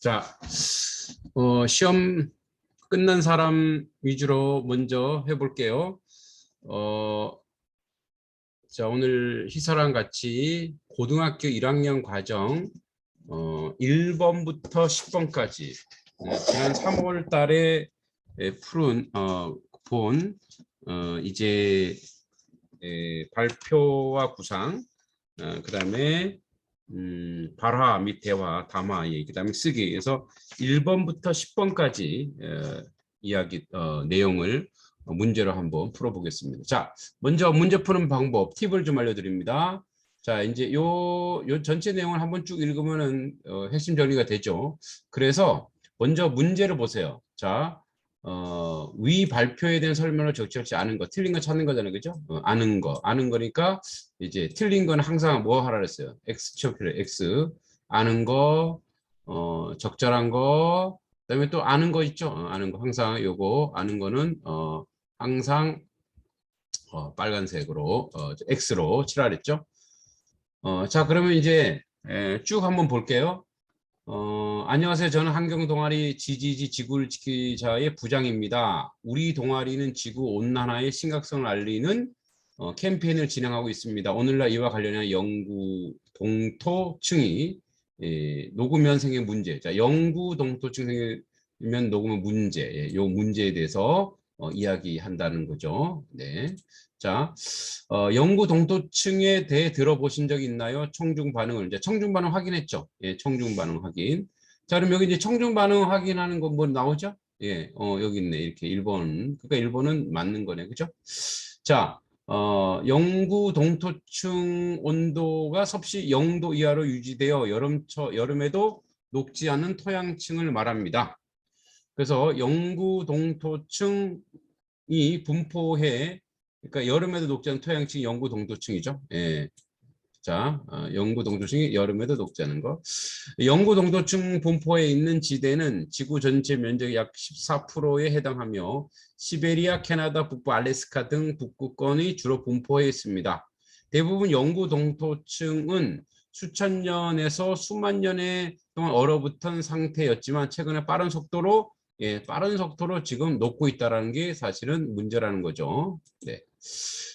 자, 시험 끝난 사람 위주로 먼저 해볼게요. 자, 오늘 희사랑 같이 고등학교 1학년 과정 1번부터 10번까지 지난 3월 달에 푸른 이제 발표와 구상, 그 다음에 발화 및 대화, 담화, 그 다음에 쓰기. 그래서 1번부터 10번까지 이야기 내용을 문제로 한번 풀어보겠습니다. 자, 먼저 문제 푸는 방법, 팁을 좀 알려드립니다. 자, 이제 요 전체 내용을 한번 쭉 읽으면은 핵심 정리가 되죠. 그래서 먼저 문제를 보세요. 자, 위 발표에 대한 설명을 적절치 않은 거, 틀린 거 찾는 거잖아요, 그죠? 아는 거니까 이제 틀린 건 항상 뭐 하라 그랬어요? X 치워필요, X. 아는 거, 적절한 거, 그다음에 또 아는 거 있죠? 아는 거 항상 요거 아는 거는 항상 빨간색으로 X로 칠하라 했죠? 자, 그러면 이제 쭉 한번 볼게요. 안녕하세요. 저는 환경 동아리 지지지 지구를 지키자의 부장입니다. 우리 동아리는 지구 온난화의 심각성을 알리는 캠페인을 진행하고 있습니다. 오늘날 이와 관련한 연구 동토층이 녹으면 생긴 문제. 자, 연구 동토층 생기면 녹으면 문제. 요 문제에 대해서 이야기한다는 거죠. 네. 자, 연구 동토층에 대해 들어보신 적 있나요? 청중 반응을. 이제 청중 반응 확인했죠. 예, 청중 반응 확인. 자, 그럼 여기 이제 청중 반응 확인하는 거 뭐 나오죠? 예, 여기 있네. 이렇게 1번. 그러니까 1번은 맞는 거네. 그죠? 자, 영구 동토층 온도가 섭씨 0도 이하로 유지되어 여름에도 녹지 않는 토양층을 말합니다. 그래서 영구 동토층이 분포해, 그러니까 여름에도 녹지 않는 토양층이 영구 동토층이죠. 예. 자, 영구 동토층이 여름에도 녹지 않은 거. 영구 동토층 분포에 있는 지대는 지구 전체 면적의 약 14%에 해당하며 시베리아, 캐나다, 북부 알래스카 등 북극권이 주로 분포해 있습니다. 대부분 영구 동토층은 수천 년에서 수만 년의 동안 얼어붙은 상태였지만 최근에 빠른 속도로 지금 녹고 있다는 게 사실은 문제라는 거죠. 네.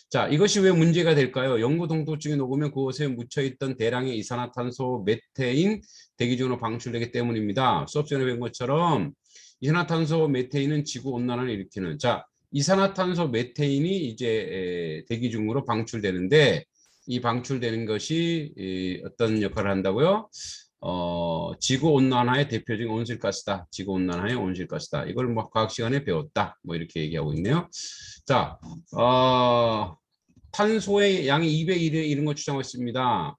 자, 이것이 왜 문제가 될까요? 영구 동토층이 녹으면 그곳에 묻혀있던 대량의 이산화탄소, 메테인 대기 중으로 방출되기 때문입니다. 수업 시간에 배운 것처럼 이산화탄소, 메테인은 지구 온난화를 일으키는, 자, 이산화탄소, 메테인이 이제 대기 중으로 방출되는데 이 방출되는 것이 어떤 역할을 한다고요? 지구 온난화의 대표적인 온실가스다. 지구 온난화의 온실가스다. 이걸 뭐 과학 시간에 배웠다. 뭐 이렇게 얘기하고 있네요. 자, 탄소의 양이 201에 이른 거 추정하고 있습니다.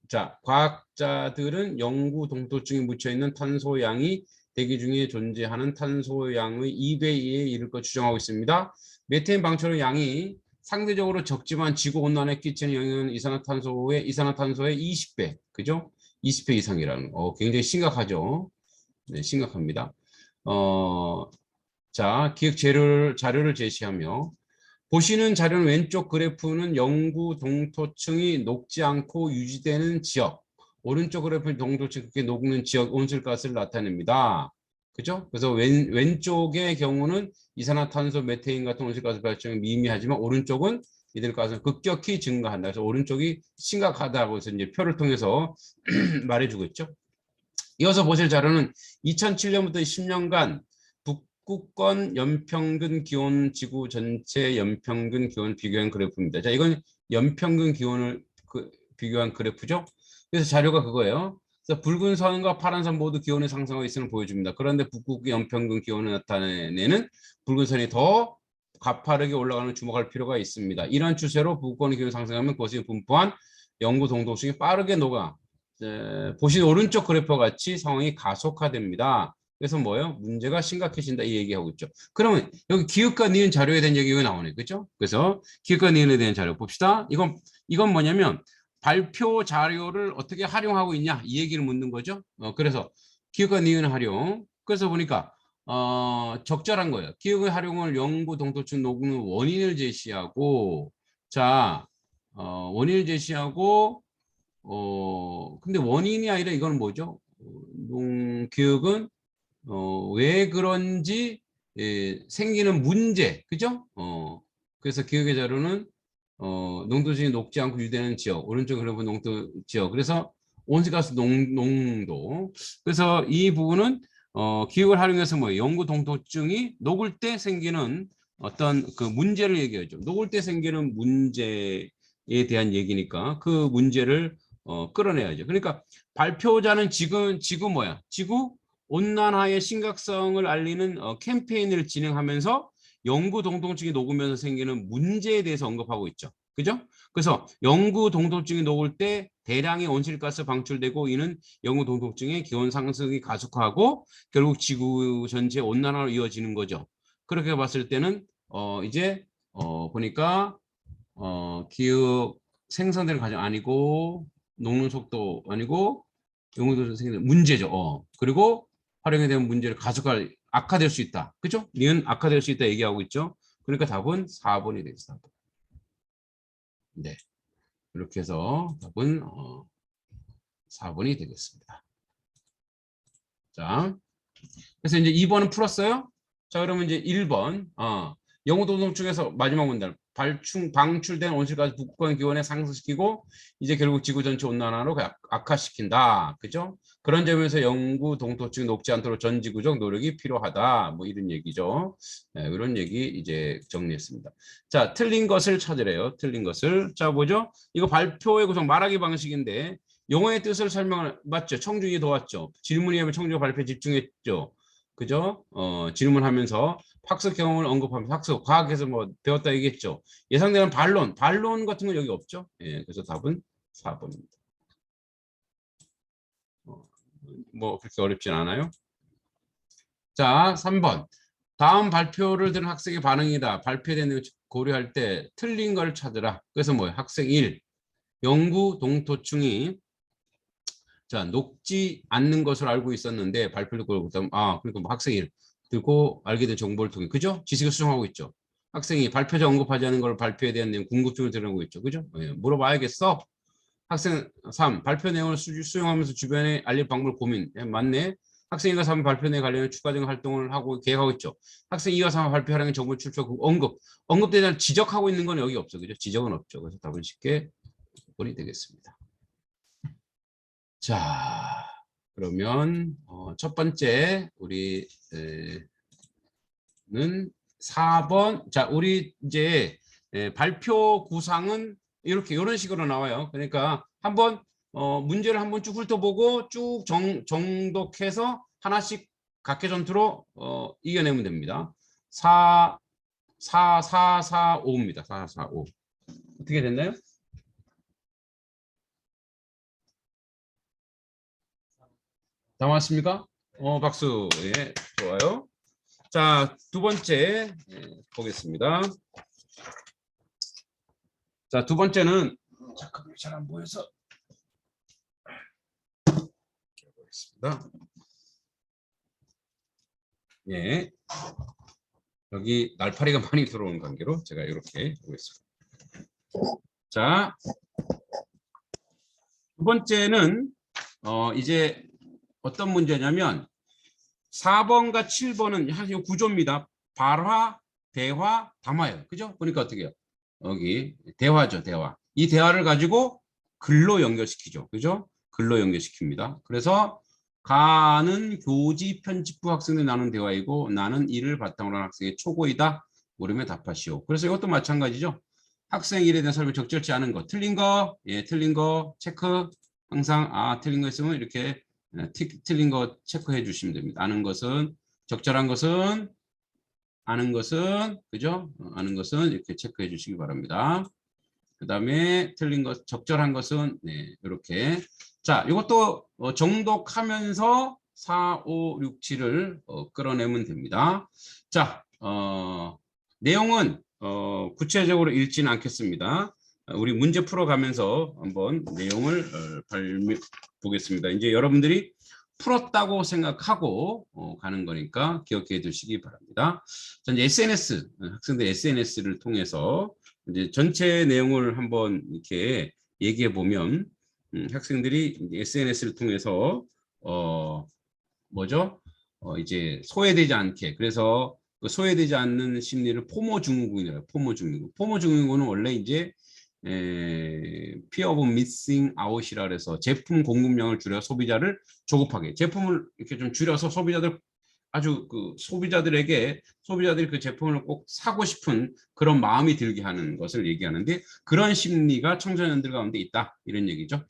자, 과학자들은 영구 동토층에 묻혀 있는 탄소 양이 대기 중에 존재하는 탄소 양의 2배2에 이를 것 추정하고 있습니다. 메테인 방출의 양이 상대적으로 적지만 지구 온난화에 끼치는 영향은 이산화탄소의 20배, 그죠? 20배 이상이라는 거. 굉장히 심각하죠. 네, 심각합니다. 자, 기억 자료를 제시하며 보시는 자료는 왼쪽 그래프는 영구 동토층이 녹지 않고 유지되는 지역, 오른쪽 그래프는 동토층이 그렇게 녹는 지역 온실가스를 나타냅니다. 그죠? 그래서 왼쪽의 경우는 이산화탄소, 메테인 같은 온실가스 발생이 미미하지만 오른쪽은 이들 가스 급격히 증가한다. 그래서 오른쪽이 심각하다고 해서 이제 표를 통해서 말해주고 있죠. 이어서 보실 자료는 2007년부터 10년간 북극권 연평균 기온, 지구 전체 연평균 기온 비교한 그래프입니다. 자, 이건 연평균 기온을 비교한 그래프죠. 그래서 자료가 그거예요. 그래서 붉은 선과 파란 선 모두 기온의 상승하고 있음을 보여줍니다. 그런데 북극의 연평균 기온을 나타내는 붉은 선이 더 가파르게 올라가는 주목할 필요가 있습니다. 이런 추세로 북극권의 기온이 상승하면 그것이 분포한 영구 동토층이 빠르게 녹아 보신 오른쪽 그래프와 같이 상황이 가속화됩니다. 그래서 뭐예요? 문제가 심각해진다 이 얘기하고 있죠. 그러면 여기 기읍과 니은 자료에 대한 얘기가 나오네. 그렇죠? 그래서 기읍과 니은에 대한 자료 봅시다. 이건 뭐냐면 발표 자료를 어떻게 활용하고 있냐 이 얘기를 묻는 거죠. 그래서 기읍과 니은 활용. 그래서 보니까 적절한 거예요. 기읍의 활용을 영구 동토층 녹는 원인을 제시하고 자 원인을 제시하고 근데 원인이 아니라 이건 뭐죠? 교육은 왜 그런지 생기는 문제, 그죠? 그래서 기억의 자료는 농도중이 녹지 않고 유대는 지역, 오른쪽 그래프 농도 지역. 그래서 온실가스 농도. 그래서 이 부분은 기억을 활용해서 뭐 영구 동토증이 녹을 때 생기는 어떤 그 문제를 얘기하죠. 녹을 때 생기는 문제에 대한 얘기니까 그 문제를 끌어내야죠. 그러니까 발표자는 지구 뭐야? 지구 온난화의 심각성을 알리는 캠페인을 진행하면서 영구 동토증이 녹으면서 생기는 문제에 대해서 언급하고 있죠. 그죠? 그래서 영구 동토증이 녹을 때 대량의 온실가스 방출되고 이는 영구 동토증의 기온 상승이 가속화하고 결국 지구 전체 온난화로 이어지는 거죠. 그렇게 봤을 때는 이제 보니까 기후 생성되는 과정 아니고 녹는 속도 아니고 영구 동토증 생기는 문제죠. 그리고 활용에 대한 문제를 가속화 악화될 수 있다. 그죠? 니은 악화될 수 있다 얘기하고 있죠. 그러니까 답은 4번이 되겠습니다. 네. 이렇게 해서 답은 4번이 되겠습니다. 자, 그래서 이제 2번은 풀었어요. 자, 그러면 이제 1번. 영구동동 중에서 마지막 문단. 방출된 온실가스 북극권 기온에 상승시키고 이제 결국 지구 전체 온난화로 악화시킨다. 그죠? 그런 점에서 영구 동토층이 녹지 않도록 전 지구적 노력이 필요하다. 뭐 이런 얘기죠. 네, 이런 얘기 이제 정리했습니다. 자, 틀린 것을 찾으래요. 틀린 것을. 자, 보죠. 이거 발표의 구성 말하기 방식인데 용어의 뜻을 설명을 맞죠. 청중이 도왔죠. 질문이 하면 청중이 발표에 집중했죠. 그죠? 질문하면서 학습 경험을 언급하면서 학습 과학에서 뭐 배웠다 얘기했죠. 예상되는 반론 같은 건 여기 없죠. 예, 그래서 답은 4번입니다. 뭐 그렇게 어렵진 않아요. 자, 3번. 다음 발표를 들은 학생의 반응이다. 발표된 내용 고려할 때 틀린 걸 찾으라. 그래서 뭐예요? 학생 1. 영구 동토층이 자, 녹지 않는 것으로 알고 있었는데 발표를 듣고 그러니까 뭐 학생이 듣고 알게 된 정보를 통해 그죠? 지식을 수정하고 있죠. 학생이 발표자 언급하지 않은 걸 발표에 대한 내용 궁금증을 드러내고 있죠. 그죠? 예, 물어봐야겠어. 학생 3. 발표 내용을 수용하면서 주변에 알릴 방법을 고민. 예, 맞네. 학생 2가 3 발표 내용 관련 추가적인 활동을 하고 계획하고 있죠. 학생 2가 3 발표하라는 정보를 출처 언급에 대한 지적하고 있는 건 여기 없어. 그죠? 지적은 없죠. 그래서 답은 쉽게 5번이 되겠습니다. 자, 그러면 첫 번째 우리는 4번. 자, 우리 이제 발표 구상은 이렇게 이런 식으로 나와요. 그러니까 한번 문제를 한번 쭉 훑어보고 쭉 정독해서 하나씩 각계전투로 이겨내면 됩니다. 4, 4, 4, 4, 5입니다. 4, 4, 5. 어떻게 됐나요? 다 왔습니까? 박수. 예, 좋아요. 자, 두 번째 보겠습니다. 자, 두 번째는 잠깐만 잘 안 보여서 보겠습니다. 예, 여기 날파리가 많이 들어오는 관계로 제가 이렇게 보겠습니다. 자, 두 번째는 이제 어떤 문제냐면 4번과 7번은 사실 구조입니다. 발화, 대화, 담화예요. 그죠? 보니까 어떻게 해요? 여기 대화죠, 대화. 이 대화를 가지고 글로 연결시키죠. 그죠? 글로 연결시킵니다. 그래서 가는 교지 편집부 학생들이 나눈 대화이고 나는 이를 바탕으로 한 학생의 초고이다. 모르면 답하시오. 그래서 이것도 마찬가지죠. 학생 일에 대한 설명 적절치 않은 거, 틀린 거, 예, 틀린 거 체크. 항상 틀린 거 있으면 이렇게 틀린 거 체크해 주시면 됩니다. 아는 것은 적절한 것은 아는 것은 그죠? 아는 것은 이렇게 체크해 주시기 바랍니다. 그 다음에 틀린 것 적절한 것은 네, 이렇게 자 이것도 정독하면서 4, 5, 6, 7을 끌어내면 됩니다. 자 내용은 구체적으로 읽지는 않겠습니다. 우리 문제 풀어가면서 한번 내용을 보겠습니다. 이제 여러분들이 풀었다고 생각하고 가는 거니까 기억해 두시기 바랍니다. 자, 이제 SNS, 학생들 SNS를 통해서 이제 전체 내용을 한번 이렇게 얘기해 보면 학생들이 SNS를 통해서 뭐죠? 이제 소외되지 않게. 그래서 그 소외되지 않는 심리를 포모 증후군이라고. 포모 증후군. 포모 증후군은 원래 이제 fear of missing out이라 그래서 제품 공급량을 줄여 소비자를 조급하게 제품을 이렇게 좀 줄여서 소비자들 아주 그 소비자들이 그 제품을 꼭 사고 싶은 그런 마음이 들게 하는 것을 얘기하는데 그런 심리가 청소년들 가운데 있다 이런 얘기죠.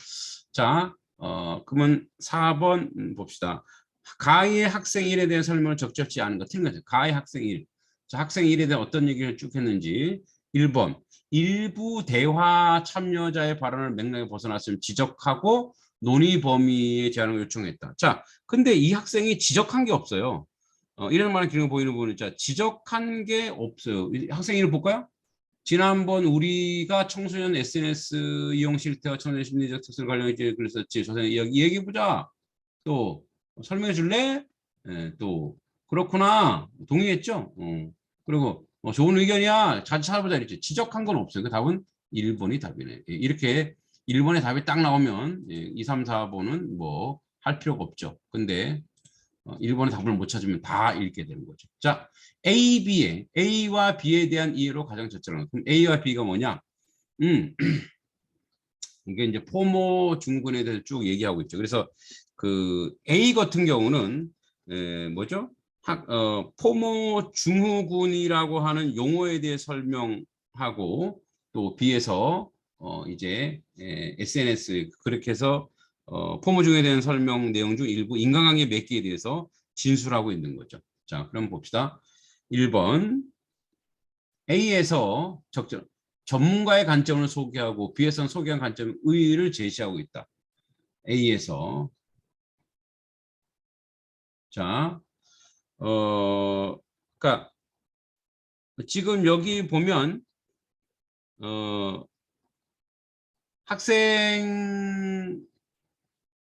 자, 그러면 4번 봅시다. 가해 학생 일에 대한 설명을 적절치 않은 거 틀린 거죠. 가해 학생 일. 자, 학생 일에 대한 어떤 얘기를 쭉 했는지 1번 일부 대화 참여자의 발언을 맥락에 벗어났으면 지적하고 논의 범위의 제한을 요청했다. 자, 근데 이 학생이 지적한 게 없어요. 이런 말은 기능 보이는 부분은 자, 지적한 게 없어요. 학생 이름 볼까요? 지난번 우리가 청소년 SNS 이용 실태와 청소년 심리적 특성 관련해 그랬었지. 선생님 이 얘기 보자. 또 설명해 줄래? 또 그렇구나. 동의했죠? 그리고 좋은 의견이야. 잘 찾아보자 이랬지. 지적한 건 없어요. 그 답은 1번이 답이네. 이렇게 1번의 답이 딱 나오면 2, 3, 4번은 뭐 할 필요가 없죠. 근데 1번의 답을 못 찾으면 다 읽게 되는 거죠. 자, A와 B에 대한 이해로 가장 적절한 것. 그럼 A와 B가 뭐냐? 이게 이제 포모 증후군에 대해서 쭉 얘기하고 있죠. 그래서 그 A 같은 경우는 뭐죠? 포모 증후군이라고 하는 용어에 대해 설명하고 또 B에서 이제 SNS 그렇게 해서 포모 증후에 대한 설명 내용 중 일부 인간관계 몇 개에 대해서 진술하고 있는 거죠. 자, 그럼 봅시다. 1번 A에서 전문가의 관점을 소개하고 B에서는 소개한 관점의 의의를 제시하고 있다. A에서 자, 그러니까 지금 여기 보면 학생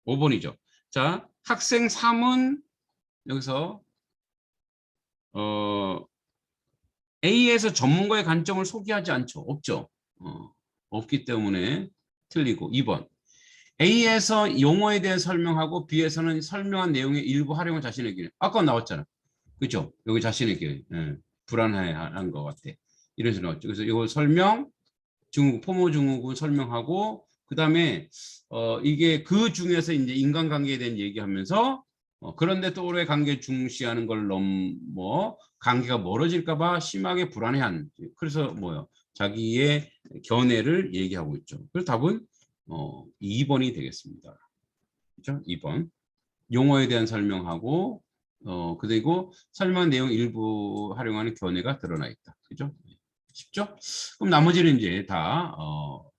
5번이죠. 자, 학생 3은 여기서 A에서 전문가의 관점을 소개하지 않죠. 없죠. 없기 때문에 틀리고 2번 A에서 용어에 대해 설명하고 B에서는 설명한 내용의 일부 활용을 자신에게 아까 나왔잖아. 그렇죠? 여기 자신에게 불안해한 것 같아. 이런 식으로 나왔죠. 그래서 이거 설명, 포모 증후군 설명하고 그 다음에 이게 그 중에서 이제 인간관계에 대한 얘기하면서 그런데 또 오래 관계 중시하는 걸 넘어 관계가 멀어질까봐 심하게 불안해한. 그래서 뭐요? 자기의 견해를 얘기하고 있죠. 그래서 답은 2번이 되겠습니다. 그렇죠? 2번. 용어에 대한 설명하고 그리고 설명 내용 일부 활용하는 견해가 드러나 있다. 그죠? 쉽죠? 그럼 나머지는 이제 다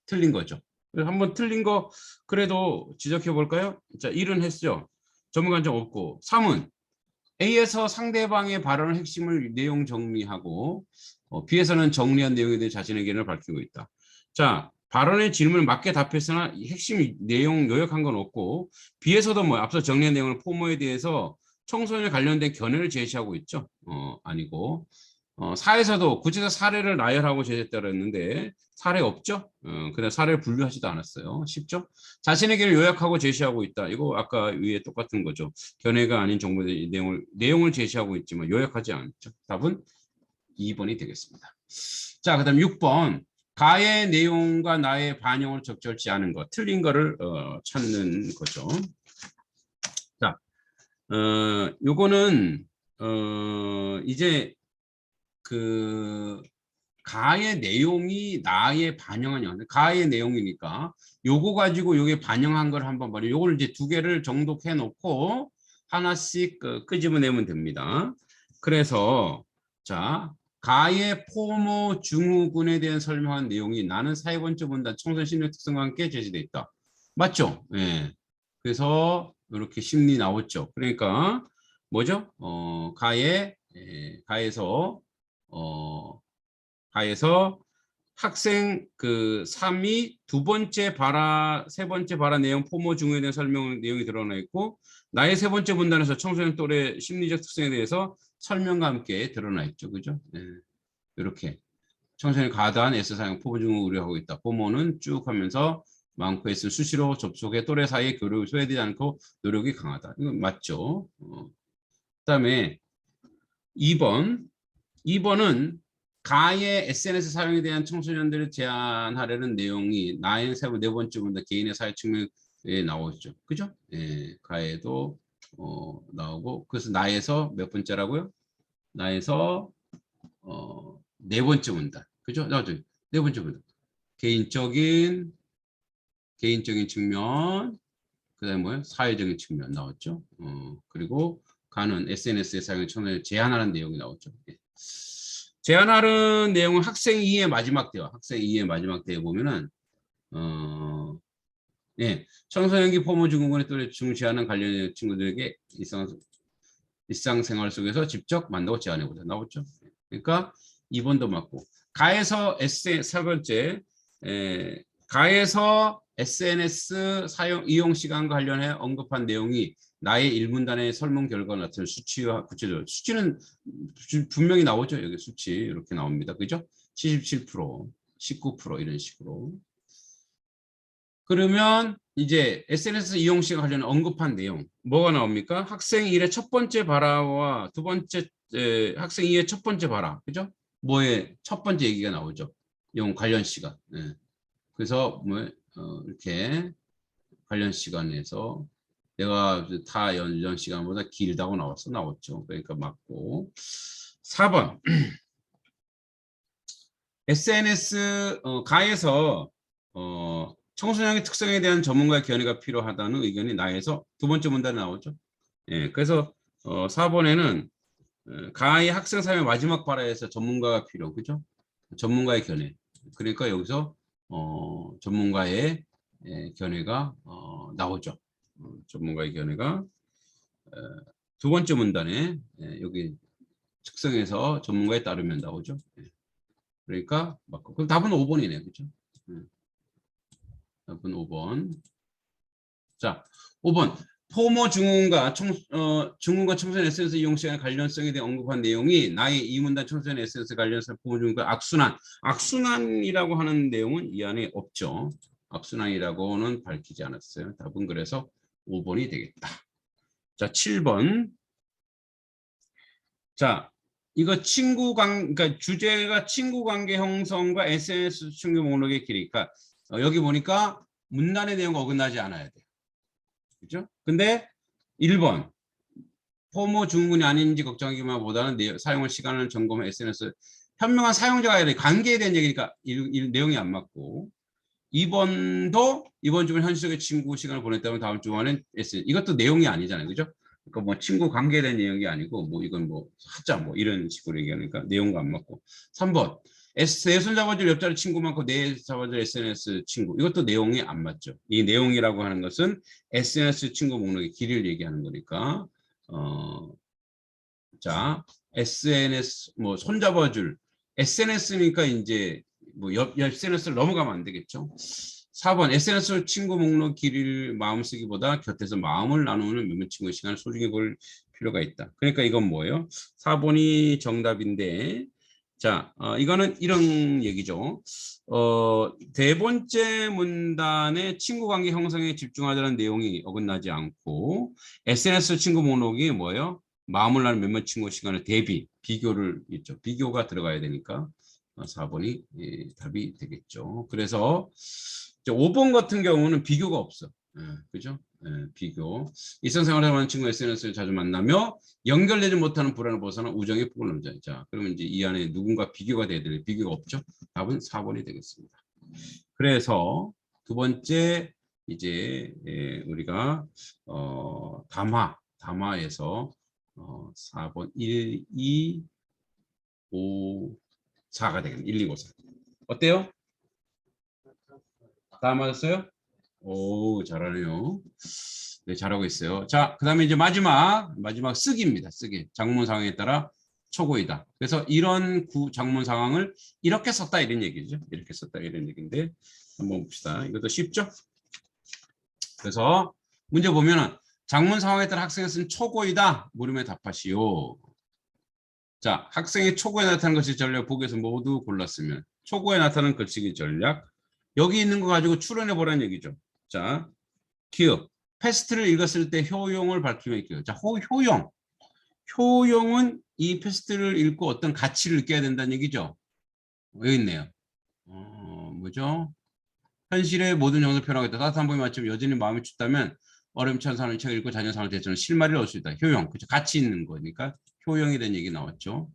틀린 거죠. 한번 틀린 거 그래도 지적해 볼까요? 자, 1은 했죠. 전문관점 없고 3은 A에서 상대방의 발언 핵심을 내용 정리하고 B에서는 정리한 내용에 대해 자신의 의견을 밝히고 있다. 자, 발언의 질문을 맞게 답했으나 핵심 내용 요약한 건 없고 B에서도 뭐 앞서 정리한 내용을 포모에 대해서 청소년에 관련된 견해를 제시하고 있죠. 아니고 4에서도 구체적 사례를 나열하고 제시했다고 했는데 사례 없죠? 그냥 사례를 분류하지도 않았어요. 쉽죠? 자신에게를 요약하고 제시하고 있다. 이거 아까 위에 똑같은 거죠. 견해가 아닌 정보의 내용을 제시하고 있지만 요약하지 않죠. 답은 2번이 되겠습니다. 자, 그 다음 6번. 가의 내용과 나의 반영을 적절치 않은 것. 틀린 거를 찾는 거죠. 자, 요거는 이제 그 가의 내용이 나에 반영한 영화. 가의 내용이니까 요거 가지고 요게 반영한 걸 한번 봐요. 요걸 이제 두 개를 정독해 놓고 하나씩 끄집어내면 됩니다. 그래서 자, 가의 포모 증후군에 대한 설명한 내용이 나는 사회번째 본다 청소년 심리 특성과 함께 제시돼 있다. 맞죠? 예. 그래서 이렇게 심리 나왔죠. 그러니까 뭐죠? 가에서 가에서 학생 그 3이 두 번째 세 번째 발화 내용 포모 증후에 대한 설명 내용이 드러나 있고 나의 세 번째 분단에서 청소년 또래 심리적 특성에 대해서 설명과 함께 드러나 있죠. 그죠? 네. 이렇게 청소년 과다한 S사용 포모 증후 우려하고 있다. 포모는 쭉 하면서 많고 했으면 수시로 접속해 또래 사이에 교류를 소외되지 않고 노력이 강하다. 이건 맞죠. 그다음에 2번은 가의 SNS 사용에 대한 청소년들을 제한하려는 내용이 나의 네 번째 문제 개인의 사회 측면에 나오죠. 그죠? 예, 가에도 나오고 그래서 나에서 몇 번째라고요? 나에서 네 번째 문단. 그죠? 나오죠. 네 번째 문단. 개인적인 측면, 그다음에 뭐예요? 사회적인 측면 나왔죠. 그리고 가는 SNS의 사용을 청소년을 제한하는 내용이 나왔죠. 예. 제한하는 내용은 학생 2의 마지막 대화. 학생 2의 마지막 대화에 보면은 예, 청소년기 포모 증후군에 또래 중시하는 관련 친구들에게 일상생활 속에서 직접 만나고 제안해보자. 나오죠. 그러니까 2번도 맞고 가에서 세 번째 가에서 SNS 사용 이용 시간과 관련해 언급한 내용이 나의 1문단의 설문 결과가 나타낸 수치와 구체적 수치는 분명히 나오죠. 여기 수치 이렇게 나옵니다. 그죠? 77%, 19% 이런 식으로. 그러면 이제 SNS 이용 시간 관련 언급한 내용 뭐가 나옵니까? 학생 1의 첫 번째 발화와 두 번째 학생 2의 첫 번째 발화, 그죠? 뭐의 첫 번째 얘기가 나오죠. 용 관련 시간. 네. 그래서 뭐 이렇게 관련 시간에서 내가 타 연전 시간보다 길다고 나왔죠. 그러니까 맞고 4번 SNS 가에서 청소년의 특성에 대한 전문가의 견해가 필요하다는 의견이 나에서 두 번째 문단에 나오죠. 예, 그래서 4번에는 가의 학생 사회 마지막 발화에서 전문가가 필요, 그죠? 전문가의 견해. 그러니까 여기서 전문가의 견해가 나오죠. 전문가의 견해가 두 번째 문단에 여기 특성에서 전문가에 따르면 나오죠. 예. 그러니까 맞고. 그럼 답은 5번이네, 그죠? 답은 5번. 자, 5번. 포모 증후군과 청소년 SNS 이용 시간의 관련성에 대해 언급한 내용이 나의 이문단 청소년 SNS 관련성 포모 증후군과 악순환이라고 하는 내용은 이 안에 없죠. 악순환이라고는 밝히지 않았어요. 답은 그래서 5번이 되겠다. 자, 7번. 자, 이거 그러니까 주제가 친구 관계 형성과 SNS 충격 목록의 길이. 그러니까 여기 보니까 문단의 내용과 어긋나지 않아야 돼요. 그죠? 근데 1번 포모 증후군이 아닌지 걱정하기만 보다는 사용할 시간을 점검해 SNS 현명한 사용자가 아니라 관계에 대한 얘기니까 내용이 안 맞고 2번도 이번 주면 현실적인 친구 시간을 보냈다면 다음 주에는 SNS 이것도 내용이 아니잖아요. 그죠? 그러니까 뭐 친구 관계에 대한 내용이 아니고 뭐 이건 뭐 하자 뭐 이런 식으로 얘기하니까 내용과 안 맞고 3번 내 손잡아줄 옆자리 친구 많고 내 잡아줄 SNS 친구 이것도 내용이 안 맞죠. 이 내용이라고 하는 것은 SNS 친구 목록의 길이를 얘기하는 거니까 자 SNS 뭐 손잡아줄 SNS니까 이제 뭐 옆 SNS를 넘어가면 안 되겠죠. 4번 SNS 친구 목록 길이를 마음 쓰기보다 곁에서 마음을 나누는 몇몇 친구의 시간을 소중히 볼 필요가 있다. 그러니까 이건 뭐예요? 4번이 정답인데 자, 이거는 이런 얘기죠. 네 번째 문단의 친구 관계 형성에 집중하자는 내용이 어긋나지 않고 SNS 친구 목록이 뭐예요? 마음을 나는 몇몇 친구 시간을 비교를 있죠. 비교가 들어가야 되니까 4번이 답이 되겠죠. 그래서 5번 같은 경우는 비교가 없어. 그죠? 비교. 일상생활을 하는 친구 SNS를 자주 만나며 연결되지 못하는 불안을 벗어나 우정의 폭을 넘자. 자, 그러면 이제 이 안에 누군가 비교가 돼야 될 비교가 없죠. 답은 4번이 되겠습니다. 그래서 두 번째 이제 우리가 담화에서 4번 1, 2, 5, 4가 되겠네. 1, 2, 5, 4. 어때요? 다 맞았어요? 오, 잘하네요. 네, 잘하고 있어요. 자, 그 다음에 이제 마지막 쓰기입니다. 쓰기. 작문 상황에 따라 초고이다. 그래서 이런 작문 상황을 이렇게 썼다 이런 얘기죠. 이렇게 썼다 이런 얘기인데 한번 봅시다. 이것도 쉽죠? 그래서 문제 보면은 작문 상황에 따라 학생이 쓴 초고이다. 물음에 답하시오. 자, 학생이 초고에 나타나는 것이 전략 보기에서 모두 골랐으면 초고에 나타나는 글쓰기 전략 여기 있는 거 가지고 추론해 보라는 얘기죠. 자, 기억. 패스트를 읽었을 때 효용을 밝히면 있고요. 자, 효용. 효용은 이 패스트를 읽고 어떤 가치를 느껴야 된다는 얘기죠. 여기 있네요. 뭐죠? 현실의 모든 정서를 표현하겠다. 따뜻한 봄이 맞추면 여전히 마음이 춥다면 얼음찬 사람이 책을 읽고 자녀 상을 대처는 실마리를 얻을 수 있다. 효용. 그죠? 가치 있는 거니까 효용에 대한 얘기 나왔죠.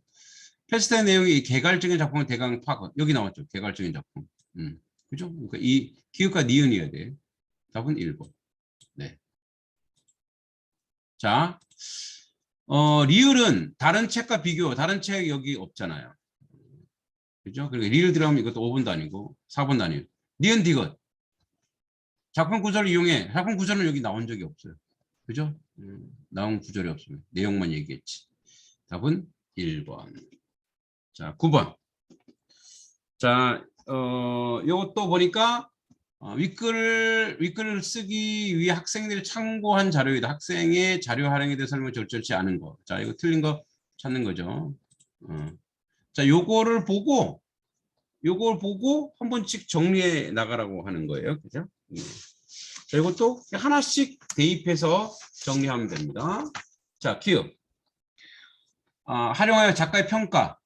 패스트의 내용이 개괄적인 작품은 대강 파악. 여기 나왔죠. 개괄적인 작품. 그죠? 그러니까 이 기억과 니은이어야 돼. 답은 1번. 네. 자, 리을은 다른 책과 비교, 다른 책 여기 없잖아요. 그죠? 그리고 리을 들어가면 이것도 5번 단위고 4번 단위. 니은 디귿. 작품 구조를 이용해. 작품 구조는 여기 나온 적이 없어요. 그죠? 나온 구조이 없으면 내용만 얘기했지. 답은 1번. 자, 9번. 자, 요것도 보니까 윗글을 쓰기 위해 학생들이 참고한 자료이다. 학생의 자료 활용에 대해 설명을 적절치 않은 거. 자, 이거 틀린 거 찾는 거죠. 자, 요걸 보고 한 번씩 정리해 나가라고 하는 거예요. 그죠? 자, 이것도 하나씩 대입해서 정리하면 됩니다. 자, 기억. 활용하여 작가의 평가.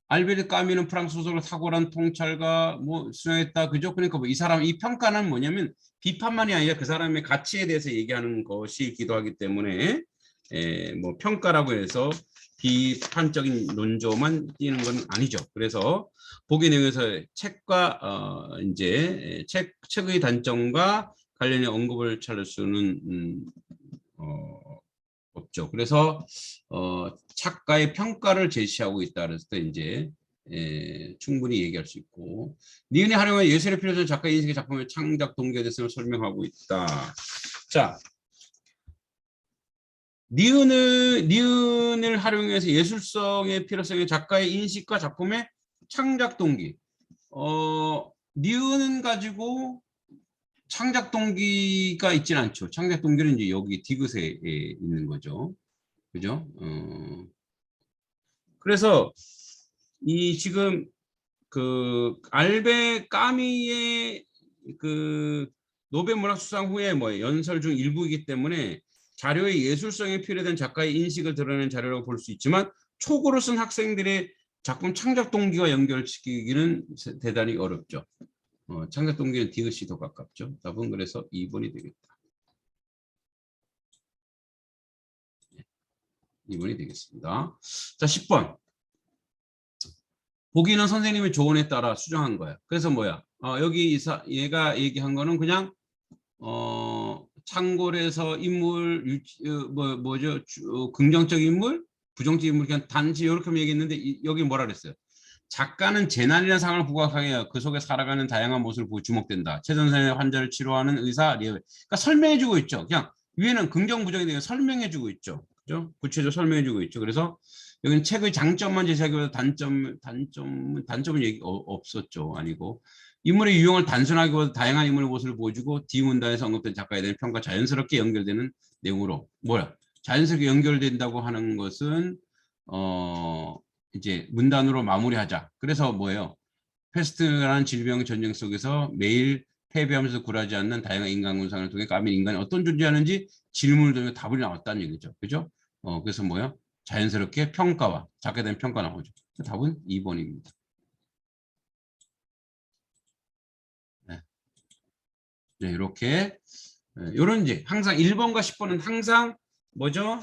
알베르 까미는 프랑스 소설을 탁월한 통찰과 수행했다. 그죠? 그러니까 이 사람 이 평가는 뭐냐면 비판만이 아니라 그 사람의 가치에 대해서 얘기하는 것이기도 하기 때문에 평가라고 해서 비판적인 논조만 띄는 건 아니죠. 그래서 보기 내용에서 책과 이제 책의 단점과 관련된 언급을 찾을 수는 없죠. 그래서 작가의 평가를 제시하고 있다 그랬을 때 이제 충분히 얘기할 수 있고 니은이 활용한 예술의 필요성 작가의 인식의 작품의 창작 동기에 대해서 설명하고 있다. 자, 니은을 활용해서 예술성의 필요성의 작가의 인식과 작품의 창작 동기. 니은은 가지고 창작 동기가 있진 않죠. 창작 동기는 이제 여기 디귿에 있는 거죠. 그죠? 그래서 이 지금 그 알베 까미의 그 노벨 문학수상 후에 연설 중 일부이기 때문에 자료의 예술성에 필요된 작가의 인식을 드러내는 자료라고 볼 수 있지만 촉으로 쓴 학생들의 작품 창작 동기와 연결시키기는 대단히 어렵죠. 창작 동기는 디귿이 더 가깝죠. 답은 그래서 2번이 되겠다. 2번이 되겠습니다. 자, 10번. 보기는 선생님의 조언에 따라 수정한 거야. 그래서 뭐야? 여기 얘가 얘기한 거는 그냥 창궐에서 인물 뭐죠? 긍정적 인물, 부정적 인물 그냥 단지 이렇게 얘기했는데 여기 뭐라 그랬어요? 작가는 재난이라는 상황을 부각하게 그 속에 살아가는 다양한 모습을 보고 주목된다. 최전선의 환자를 치료하는 의사, 그러니까 설명해주고 있죠. 그냥 위에는 긍정 부정에 대해 설명해주고 있죠. 그죠? 구체적으로 설명해주고 있죠. 그래서 여기는 책의 장점만 제시하기보다 단점은 얘기 없었죠. 아니고 인물의 유형을 단순하기보다 다양한 인물의 모습을 보여주고 뒤문단에서 언급된 작가에 대한 평가 자연스럽게 연결되는 내용으로 자연스럽게 연결된다고 하는 것은 이제 문단으로 마무리하자. 그래서 뭐예요? 패스트라는 질병 전쟁 속에서 매일 패배하면서 굴하지 않는 다양한 인간 군상을 통해 까민 인간이 어떤 존재하는지 질문을 통해 답을 나왔다는 얘기죠. 그죠? 그래서 뭐예요? 자연스럽게 평가와 작게 된 평가 나오죠. 답은 2번입니다. 네. 네, 이렇게 요런 이제 항상 1번과 10번은 항상 뭐죠?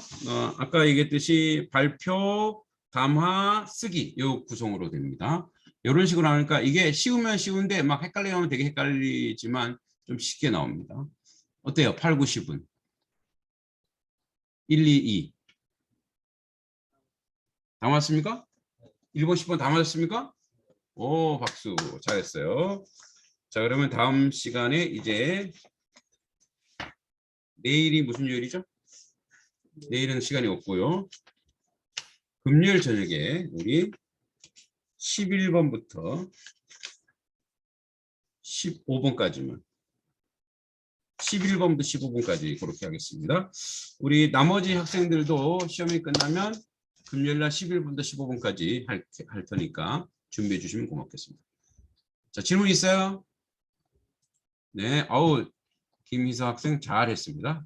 아까 얘기했듯이 발표, 담화, 쓰기 요 구성으로 됩니다. 이런 식으로 하니까 이게 쉬우면 쉬운데 막 헷갈리면 되게 헷갈리지만 좀 쉽게 나옵니다. 어때요? 8, 9, 10은? 1, 2, 2. 다 맞습니까? 1번, 10번 다 맞았습니까? 오, 박수. 잘했어요. 자, 그러면 다음 시간에 이제 내일이 무슨 요일이죠? 내일은 시간이 없고요. 금요일 저녁에 우리 11번부터 15번까지만 11번부터 15번까지 그렇게 하겠습니다. 우리 나머지 학생들도 시험이 끝나면 금요일날 11번부터 15번까지 할 테니까 준비해 주시면 고맙겠습니다. 자, 질문 있어요? 네, 어우, 김희서 학생 잘했습니다.